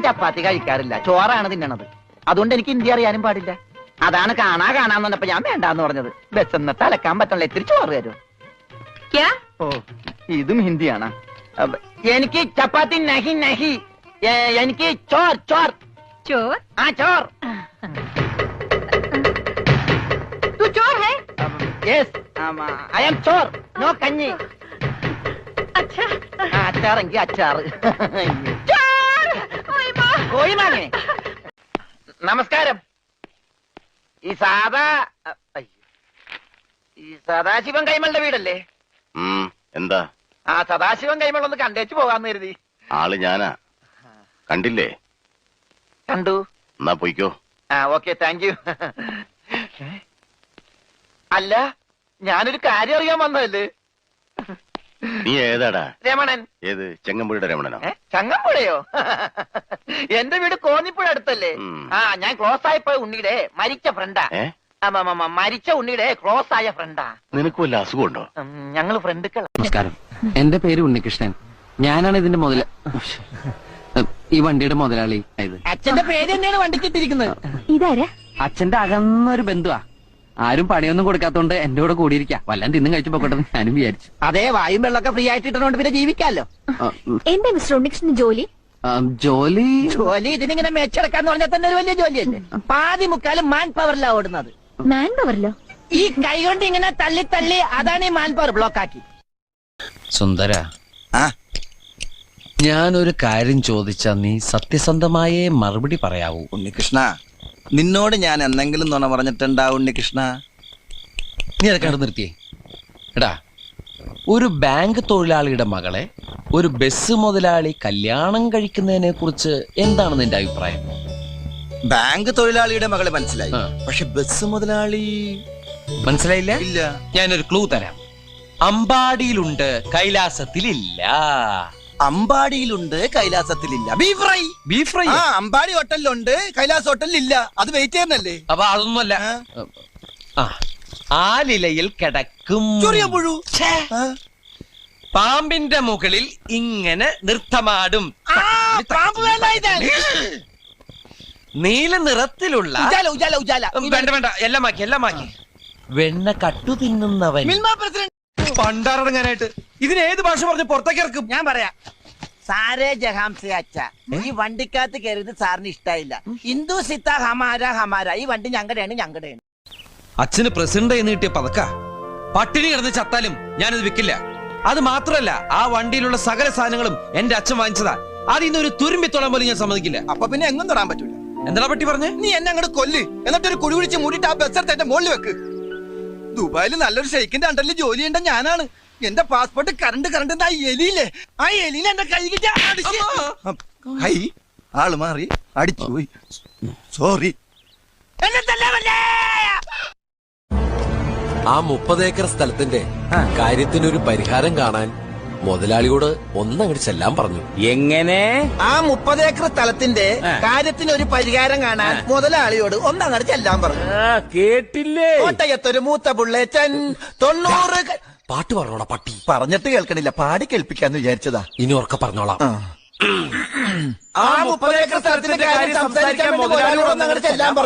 ചപ്പാത്തി കഴിക്കാറില്ല, ചോറാണ് തിന്നണത്. അതുകൊണ്ട് എനിക്ക് ഹിന്ദി അറിയാനും പാടില്ല. അതാണ് കാണാന്ന് പറഞ്ഞപ്പോ ഞാൻ വേണ്ടാന്ന് പറഞ്ഞത്. ബസ് എന്നിട്ട് അലക്കാൻ പറ്റണല്ലോ, ഇത്തിരി ചോറ് തരും. ഓ, ഇതും ഹിന്ദിയാണ്. എനിക്ക് ചപ്പാത്തി നഹി നഹി, എനിക്ക് ചോർ ചോർ ചോർ. ആ ചോർ. तू चोर है? Yes, I am Chor. No കഞ്ഞി. अच्छा അച്ചാറെങ്കിൽ അച്ചാറ്. चोर। ओए माँ। കോഴി മാങ്ങേ. നമസ്കാരം. ഈ സദാശിവൻ കൈമളുടെ വീടല്ലേ? എന്താ? ആ സദാശിവൻ കൈമൾ ഒന്ന് കണ്ടേച്ചു പോകാന്ന് കരുതി. ആള് ഞാനാ. കണ്ടില്ലേ? കണ്ടു. എന്നാ പോയിക്കോ. ആ ഓക്കെ, താങ്ക് യു. അല്ല, ഞാനൊരു കാര്യം അറിയാൻ വന്നതല്ലേ. നീ ഏതാടാ? രമണൻ. ഏത്? ചെങ്ങമ്പുഴയുടെ രമണനോ? ചങ്ങമ്പുഴയോ? എന്റെ വീട് കോന്നിപ്പുഴ അടുത്തല്ലേ. ആ, ഞാൻ ക്ലോസ് ആയപ്പോ ഉണ്ണിയുടെ മരിച്ച ഫ്രണ്ടാ. മരിച്ച ഉണ്ണിയുടെ ക്ലോസ് ആയ ഫ്രണ്ടാ. നിനക്ക് വല്ല അസുഖമുണ്ടോ? ഞങ്ങള് ഫ്രണ്ടുക്കൾ. നമസ്കാരം, എന്റെ പേര് ഉണ്ണികൃഷ്ണൻ. ഞാനാണ് ഇതിന്റെ ഈ വണ്ടിയുടെ മുതലാളി. അച്ഛന്റെ പേര് തന്നെയാണ് വണ്ടിക്കിട്ടിരിക്കുന്നത്. ഇതാരാ? അച്ഛന്റെ അകന്നൊരു ബന്ധുവാ. ആരും പണിയൊന്നും കൊടുക്കാത്തോണ്ട് എന്റെ കൂടെ കൂടിയിരിക്കാം. വല്ലതും തിന്നും കഴിച്ചു പോക്കട്ടെ ഞാനും വിചാരിച്ചു. അതേ, വായും വെള്ളമൊക്കെ ഫ്രീ ആയിട്ട് ഇട്ടോണ്ട് പിന്നെ ജീവിക്കാലോ. എന്താ മിസ്റ്റർ ഉണ്ണികൃഷ്ണൻ ജോലി? ജോലി ഇതിനിങ്ങനെ മെച്ചെടുക്കാന്ന് പറഞ്ഞാൽ തന്നെ ഒരു വലിയ ജോലിയല്ലേ. പാതി മുക്കാലും മാൻ പവറിലാ ഓടുന്നത്. മാൻ പവറിലോ? ഈ കൈ കൊണ്ട് ഇങ്ങനെ തള്ളി തള്ളി, അതാണ് ഈ മാൻ പവർ ബ്ലോക്ക് ആക്കി. സുന്ദര, ഞാനൊരു കാര്യം ചോദിച്ചാ നീ സത്യസന്ധമായേ മറുപടി പറയാവൂ. ഉണ്ണികൃഷ്ണ, നിന്നോട് ഞാൻ എന്തെങ്കിലും നുണ പറഞ്ഞിട്ടുണ്ടാ ഉണ്ണികൃഷ്ണ? നീ അതൊക്കെ അവിടെ നിർത്തിയേ. എടാ, ഒരു ബാങ്ക് തൊഴിലാളിയുടെ മകളെ ഒരു ബസ് മുതലാളി കല്യാണം കഴിക്കുന്നതിനെ കുറിച്ച് എന്താണ് നിന്റെ അഭിപ്രായം? ബാങ്ക് തൊഴിലാളിയുടെ മകളെ മനസ്സിലായി, ആ. പക്ഷെ ബസ് മുതലാളി മനസ്സിലായില്ല? ഇല്ല. ഞാനൊരു ക്ലൂ തരാം. അമ്പാടിയിലുണ്ട്, കൈലാസത്തിലില്ല. അമ്പാടിയിലുണ്ട്, കൈലാസത്തിലില്ല. Beef fry. Beef fry. ആ, അമ്പാടി ഹോട്ടലിലുണ്ട്, കൈലാസ് ഹോട്ടലിലില്ല. അത് വെയിറ്റ് ചെയ്യുന്നല്ലേ? അപ്പൊ അതൊന്നുമല്ല. ആ, ആലിലയിൽ കിടക്കും ചൊറിയമ്പുഴു. പാമ്പിന്റെ മുകളിൽ ഇങ്ങനെ നൃത്തമാടും. നീല നിറത്തിലുള്ള വേണ്ട വേണ്ട, എല്ലാം മാക്കി. വെണ്ണ കട്ടു തിന്നുന്നവൻ. പണ്ടാറടങ്ങാനായിട്ട് ഇതിനേത് ഭാഷ പറഞ്ഞ് പുറത്തേക്ക് ഇറക്കും? ഞാൻ പറയാം. സാരേ ജഹാംസെ അച്ഛ, ഈ വണ്ടിക്കകത്ത് കയറിയത് സാറിന് ഇഷ്ടായില്ല. ഹിന്ദു സിത്ത ഹമാര, ഈ വണ്ടി ഞങ്ങളുടെയാണ്. അച്ഛന് പ്രസിഡന്റ് എന്ന് കിട്ടിയ പതക്ക പട്ടിണി കിടന്ന് ചത്താലും ഞാനത് വിൽക്കില്ല. അത് മാത്രല്ല, ആ വണ്ടിയിലുള്ള സകല സാധനങ്ങളും എന്റെ അച്ഛൻ വാങ്ങിച്ചതാ. അതിൽ ഒരു തുരുമ്പിത്തോളം പോലും ഞാൻ സമ്മതിക്കില്ല. അപ്പൊ പിന്നെ എങ്ങും തൊടാൻ പറ്റൂല. എന്താ പറ്റി പറഞ്ഞേ? നീ എന്നെ അങ്ങോട്ട് കൊല്ല്, എന്നിട്ടൊരു കുഴി കുഴിച്ച് മൂടിയിട്ട് ആ ബസ് എടുത്ത് എന്റെ മുകളിൽ വെക്ക്. ദുബായിൽ നല്ലൊരു ഷെയ്ക്കിന്റെ അണ്ടറിൽ ജോലി ചെയ്യേണ്ട ഞാനാണ്. എന്റെ പാസ്പോർട്ട് കറണ്ട് ആ എലിയില്ലേ, ആ എലിയിൽ എന്റെ കൈ കിട്ടിയ ആള് മാറി അടിച്ചു പോയി. സോറി. ആ 30 ഏക്കർ സ്ഥലത്തിന്റെ കാര്യത്തിനൊരു പരിഹാരം കാണാൻ മുതലാളിയോട് ഒന്നങ്ങോട്ട് ചെല്ലാൻ പറഞ്ഞു. എങ്ങനെ? ആ 30 ഏക്കർ സ്ഥലത്തിന്റെ കാര്യത്തിന് ഒരു പരിഹാരം കാണാൻ മുതലാളിയോട് ഒന്നങ്ങോട്ട് ചെല്ലാൻ പറഞ്ഞു. കേട്ടില്ലേ? കോട്ടയത്തൊരു മൂത്ത പുള്ളേച്ചൻ 90. പാട്ട് പറഞ്ഞോളാ പട്ടി. പറഞ്ഞിട്ട് കേൾക്കണില്ല, പാടി കേൾപ്പിക്കാന്ന് വിചാരിച്ചതാ. ഇനി ഉറക്കെ പറഞ്ഞോളാം. ആ 30 ഏക്കർ സ്ഥലത്തിന്റെ കാര്യം സംസാരിക്കാൻ മുതലാളിയോട് ഒന്നങ്ങോട്ട് ചെല്ലാൻ പറഞ്ഞു.